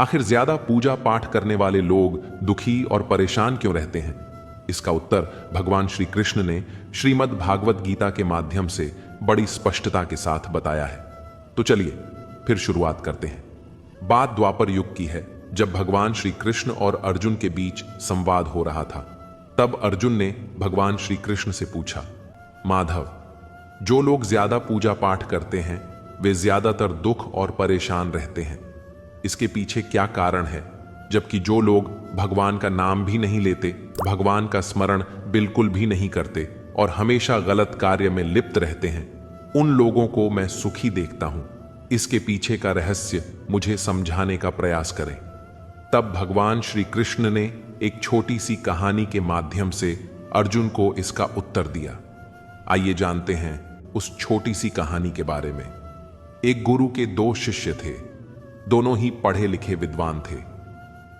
आखिर ज्यादा पूजा पाठ करने वाले लोग दुखी और परेशान क्यों रहते हैं? इसका उत्तर भगवान श्री कृष्ण ने श्रीमद् भागवत गीता के माध्यम से बड़ी स्पष्टता के साथ बताया है। तो चलिए फिर शुरुआत करते हैं। बात द्वापर युग की है, जब भगवान श्री कृष्ण और अर्जुन के बीच संवाद हो रहा था। तब अर्जुन ने भगवान श्री कृष्ण से पूछा, माधव, जो लोग ज्यादा पूजा पाठ करते हैं वे ज्यादातर दुख और परेशान रहते हैं। इसके पीछे क्या कारण है? जबकि जो लोग भगवान का नाम भी नहीं लेते, भगवान का स्मरण बिल्कुल भी नहीं करते और हमेशा गलत कार्य में लिप्त रहते हैं, उन लोगों को मैं सुखी देखता हूं। इसके पीछे का रहस्य मुझे समझाने का प्रयास करें। तब भगवान श्री कृष्ण ने एक छोटी सी कहानी के माध्यम से अर्जुन को इसका उत्तर दिया। आइए जानते हैं उस छोटी सी कहानी के बारे में। एक गुरु के दो शिष्य थे। दोनों ही पढ़े लिखे विद्वान थे।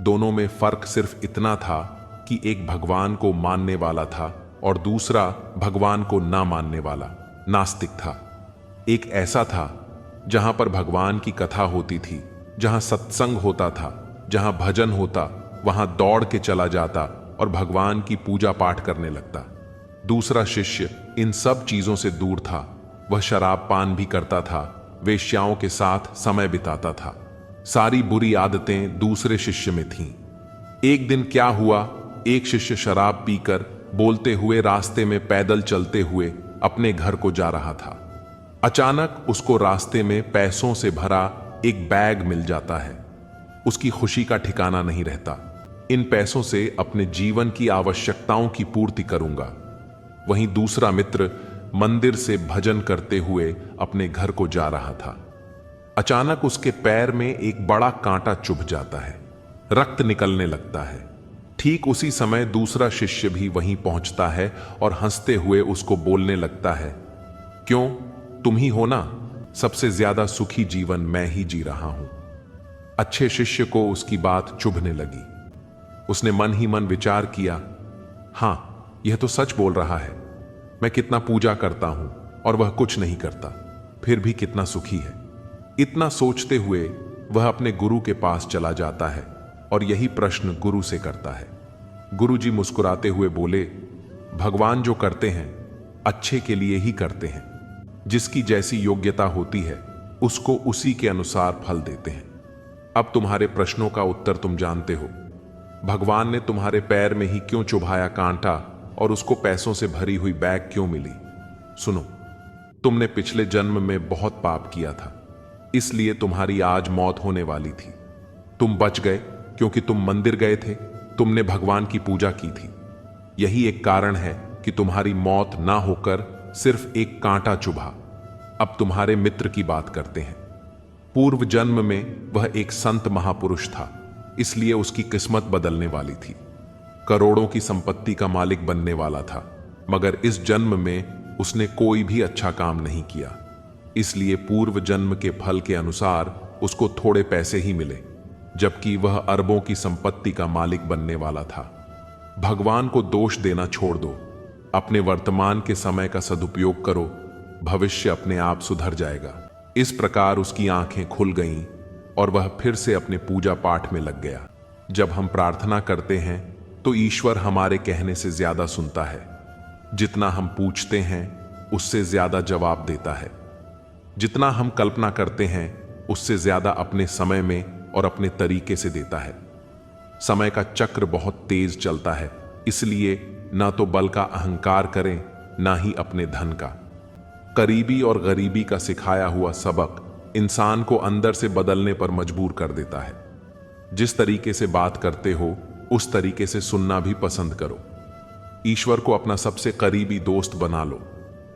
दोनों में फर्क सिर्फ इतना था कि एक भगवान को मानने वाला था और दूसरा भगवान को ना मानने वाला नास्तिक था। एक ऐसा था जहां पर भगवान की कथा होती थी, जहां सत्संग होता था, जहां भजन होता, वहां दौड़ के चला जाता और भगवान की पूजा पाठ करने लगता। दूसरा शिष्य इन सब चीजों से दूर था। वह शराब पान भी करता था, वेश्याओं के साथ समय बिताता था। सारी बुरी आदतें दूसरे शिष्य में थीं। एक दिन क्या हुआ, एक शिष्य शराब पीकर बोलते हुए रास्ते में पैदल चलते हुए अपने घर को जा रहा था। अचानक उसको रास्ते में पैसों से भरा एक बैग मिल जाता है। उसकी खुशी का ठिकाना नहीं रहता। इन पैसों से अपने जीवन की आवश्यकताओं की पूर्ति करूंगा। वहीं दूसरा मित्र मंदिर से भजन करते हुए अपने घर को जा रहा था। अचानक उसके पैर में एक बड़ा कांटा चुभ जाता है। रक्त निकलने लगता है। ठीक उसी समय दूसरा शिष्य भी वहीं पहुंचता है और हंसते हुए उसको बोलने लगता है, क्यों, तुम ही हो ना? सबसे ज्यादा सुखी जीवन मैं ही जी रहा हूं। अच्छे शिष्य को उसकी बात चुभने लगी। उसने मन ही मन विचार किया, हां, यह तो सच बोल रहा है। मैं कितना पूजा करता हूं और वह कुछ नहीं करता, फिर भी कितना सुखी है। इतना सोचते हुए वह अपने गुरु के पास चला जाता है और यही प्रश्न गुरु से करता है। गुरु जी मुस्कुराते हुए बोले, भगवान जो करते हैं अच्छे के लिए ही करते हैं। जिसकी जैसी योग्यता होती है उसको उसी के अनुसार फल देते हैं। अब तुम्हारे प्रश्नों का उत्तर तुम जानते हो। भगवान ने तुम्हारे पैर में ही क्यों चुभाया कांटा और उसको पैसों से भरी हुई बैग क्यों मिली? सुनो, तुमने पिछले जन्म में बहुत पाप किया था, इसलिए तुम्हारी आज मौत होने वाली थी। तुम बच गए क्योंकि तुम मंदिर गए थे, तुमने भगवान की पूजा की थी। यही एक कारण है कि तुम्हारी मौत ना होकर सिर्फ एक कांटा चुभा। अब तुम्हारे मित्र की बात करते हैं। पूर्व जन्म में वह एक संत महापुरुष था, इसलिए उसकी किस्मत बदलने वाली थी। करोड़ों की संपत्ति का मालिक बनने वाला था, मगर इस जन्म में उसने कोई भी अच्छा काम नहीं किया। इसलिए पूर्व जन्म के फल के अनुसार उसको थोड़े पैसे ही मिले, जबकि वह अरबों की संपत्ति का मालिक बनने वाला था। भगवान को दोष देना छोड़ दो। अपने वर्तमान के समय का सदुपयोग करो, भविष्य अपने आप सुधर जाएगा। इस प्रकार उसकी आंखें खुल गईं और वह फिर से अपने पूजा पाठ में लग गया। जब हम प्रार्थना करते हैं तो ईश्वर हमारे कहने से ज्यादा सुनता है। जितना हम पूछते हैं उससे ज्यादा जवाब देता है। जितना हम कल्पना करते हैं उससे ज्यादा अपने समय में और अपने तरीके से देता है। समय का चक्र बहुत तेज चलता है, इसलिए ना तो बल का अहंकार करें, ना ही अपने धन का। करीबी और गरीबी का सिखाया हुआ सबक इंसान को अंदर से बदलने पर मजबूर कर देता है। जिस तरीके से बात करते हो उस तरीके से सुनना भी पसंद करो। ईश्वर को अपना सबसे करीबी दोस्त बना लो,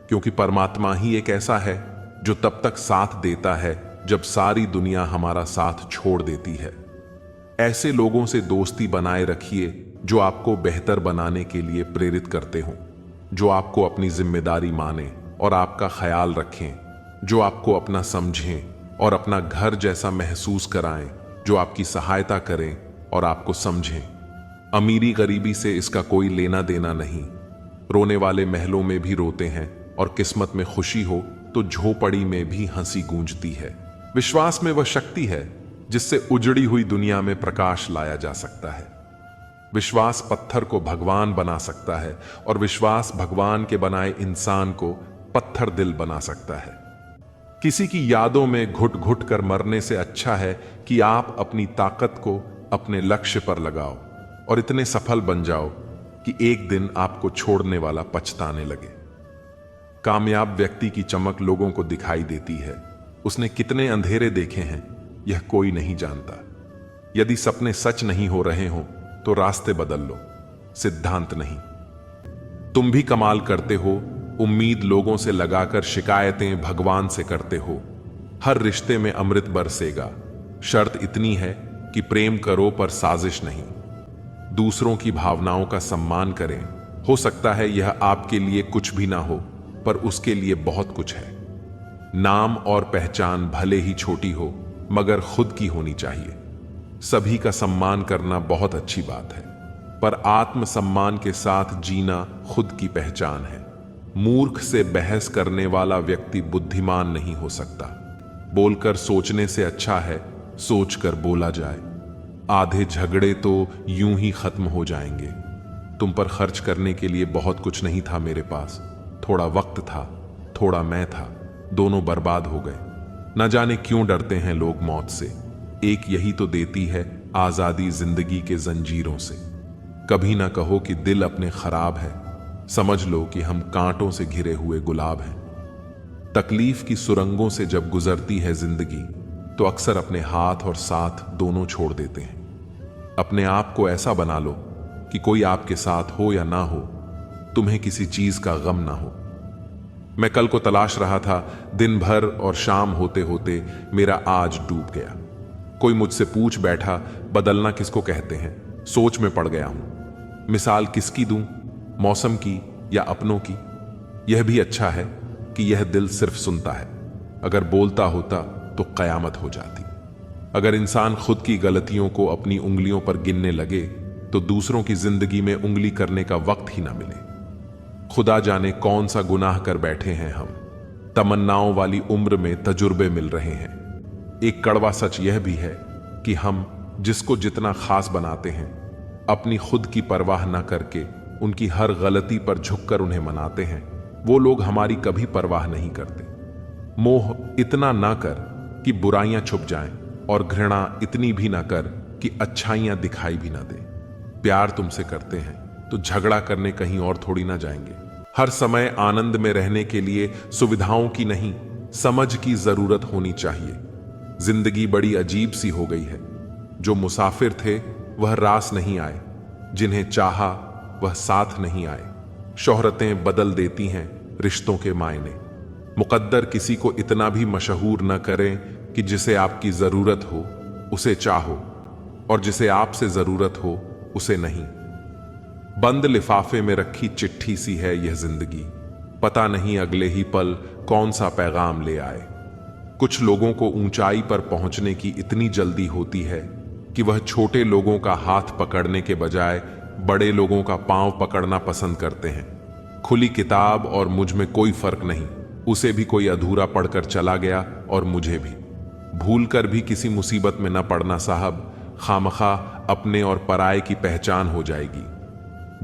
क्योंकि परमात्मा ही एक ऐसा है जो तब तक साथ देता है जब सारी दुनिया हमारा साथ छोड़ देती है। ऐसे लोगों से दोस्ती बनाए रखिए जो आपको बेहतर बनाने के लिए प्रेरित करते हों, जो आपको अपनी जिम्मेदारी माने और आपका ख्याल रखें, जो आपको अपना समझें और अपना घर जैसा महसूस कराएं, जो आपकी सहायता करें और आपको समझें। अमीरी गरीबी से इसका कोई लेना देना नहीं। रोने वाले महलों में भी रोते हैं और किस्मत में खुशी हो तो झोपड़ी में भी हंसी गूंजती है। विश्वास में वह शक्ति है जिससे उजड़ी हुई दुनिया में प्रकाश लाया जा सकता है। विश्वास पत्थर को भगवान बना सकता है और विश्वास भगवान के बनाए इंसान को पत्थर दिल बना सकता है। किसी की यादों में घुट घुट कर मरने से अच्छा है कि आप अपनी ताकत को अपने लक्ष्य पर लगाओ और इतने सफल बन जाओ कि एक दिन आपको छोड़ने वाला पछताने लगे। कामयाब व्यक्ति की चमक लोगों को दिखाई देती है। उसने कितने अंधेरे देखे हैं यह कोई नहीं जानता। यदि सपने सच नहीं हो रहे हों तो रास्ते बदल लो, सिद्धांत नहीं। तुम भी कमाल करते हो, उम्मीद लोगों से लगाकर शिकायतें भगवान से करते हो। हर रिश्ते में अमृत बरसेगा, शर्त इतनी है कि प्रेम करो पर साजिश नहीं। दूसरों की भावनाओं का सम्मान करें। हो सकता है यह आपके लिए कुछ भी ना हो पर उसके लिए बहुत कुछ है। नाम और पहचान भले ही छोटी हो मगर खुद की होनी चाहिए। सभी का सम्मान करना बहुत अच्छी बात है, पर आत्मसम्मान के साथ जीना खुद की पहचान है। मूर्ख से बहस करने वाला व्यक्ति बुद्धिमान नहीं हो सकता। बोलकर सोचने से अच्छा है सोचकर बोला जाए। आधे झगड़े तो यूं ही खत्म हो जाएंगे। तुम पर खर्च करने के लिए बहुत कुछ नहीं था मेरे पास। थोड़ा वक्त था, थोड़ा मैं था, दोनों बर्बाद हो गए। न जाने क्यों डरते हैं लोग मौत से। एक यही तो देती है आजादी जिंदगी के जंजीरों से। कभी ना कहो कि दिल अपने खराब है, समझ लो कि हम कांटों से घिरे हुए गुलाब हैं। तकलीफ की सुरंगों से जब गुजरती है जिंदगी तो अक्सर अपने हाथ और साथ दोनों छोड़ देते हैं। अपने आप को ऐसा बना लो कि कोई आपके साथ हो या ना हो, तुम्हें किसी चीज का गम ना हो। मैं कल को तलाश रहा था, दिन भर और शाम होते होते मेरा आज डूब गया। कोई मुझसे पूछ बैठा बदलना किसको कहते हैं। सोच में पड़ गया हूं। मिसाल किसकी दूं, मौसम की या अपनों की? यह भी अच्छा है कि यह दिल सिर्फ सुनता है। अगर बोलता होता तो कयामत हो जाती। अगर इंसान खुद की गलतियों को अपनी उंगलियों पर गिनने लगे तो दूसरों की जिंदगी में उंगली करने का वक्त ही ना मिले। खुदा जाने कौन सा गुनाह कर बैठे हैं हम। तमन्नाओं वाली उम्र में तजुर्बे मिल रहे हैं। एक कड़वा सच यह भी है कि हम जिसको जितना खास बनाते हैं, अपनी खुद की परवाह न करके उनकी हर गलती पर झुककर उन्हें मनाते हैं, वो लोग हमारी कभी परवाह नहीं करते। मोह इतना ना कर कि बुराइयां छुप जाएं और घृणा इतनी भी ना कर कि अच्छाइयां दिखाई भी ना दे। प्यार तुमसे करते हैं तो झगड़ा करने कहीं और थोड़ी ना जाएंगे। हर समय आनंद में रहने के लिए सुविधाओं की नहीं, समझ की जरूरत होनी चाहिए। जिंदगी बड़ी अजीब सी हो गई है। जो मुसाफिर थे वह रास नहीं आए, जिन्हें चाहा वह साथ नहीं आए। शोहरतें बदल देती हैं रिश्तों के मायने। मुकद्दर किसी को इतना भी मशहूर न करें कि जिसे आपकी जरूरत हो उसे चाहो और जिसे आपसे जरूरत हो उसे नहीं। बंद लिफाफे में रखी चिट्ठी सी है यह जिंदगी। पता नहीं अगले ही पल कौन सा पैगाम ले आए। कुछ लोगों को ऊंचाई पर पहुंचने की इतनी जल्दी होती है कि वह छोटे लोगों का हाथ पकड़ने के बजाय बड़े लोगों का पांव पकड़ना पसंद करते हैं। खुली किताब और मुझ में कोई फर्क नहीं। उसे भी कोई अधूरा पढ़कर चला गया और मुझे भी। भूलकर भी किसी मुसीबत में न पड़ना साहब, खामखा अपने और पराये की पहचान हो जाएगी।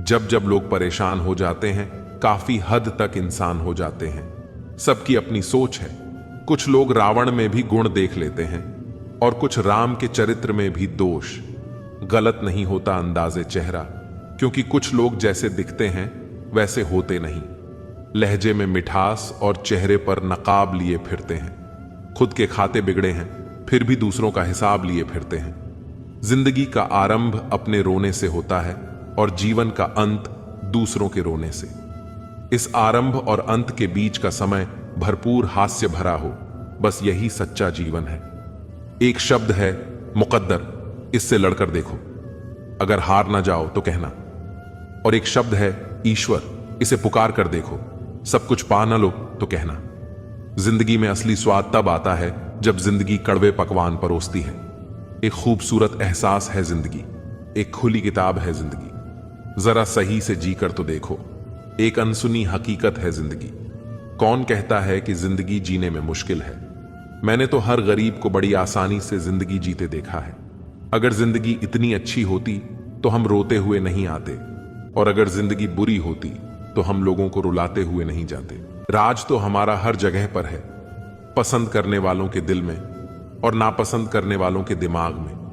जब जब लोग परेशान हो जाते हैं काफी हद तक इंसान हो जाते हैं। सबकी अपनी सोच है। कुछ लोग रावण में भी गुण देख लेते हैं और कुछ राम के चरित्र में भी दोष। गलत नहीं होता अंदाजे चेहरा, क्योंकि कुछ लोग जैसे दिखते हैं वैसे होते नहीं। लहजे में मिठास और चेहरे पर नकाब लिए फिरते हैं। खुद के खाते बिगड़े हैं फिर भी दूसरों का हिसाब लिए फिरते हैं। जिंदगी का आरंभ अपने रोने से होता है और जीवन का अंत दूसरों के रोने से। इस आरंभ और अंत के बीच का समय भरपूर हास्य भरा हो, बस यही सच्चा जीवन है। एक शब्द है मुकद्दर, इससे लड़कर देखो, अगर हार ना जाओ तो कहना। और एक शब्द है ईश्वर, इसे पुकार कर देखो, सब कुछ पा ना लो तो कहना। जिंदगी में असली स्वाद तब आता है जब जिंदगी कड़वे पकवान परोसती है। एक खूबसूरत एहसास है जिंदगी, एक खुली किताब है जिंदगी, जरा सही से जीकर तो देखो। एक अनसुनी हकीकत है जिंदगी। कौन कहता है कि जिंदगी जीने में मुश्किल है? मैंने तो हर गरीब को बड़ी आसानी से जिंदगी जीते देखा है। अगर जिंदगी इतनी अच्छी होती तो हम रोते हुए नहीं आते, और अगर जिंदगी बुरी होती तो हम लोगों को रुलाते हुए नहीं जाते। राज तो हमारा हर जगह पर है, पसंद करने वालों के दिल में और नापसंद करने वालों के दिमाग में।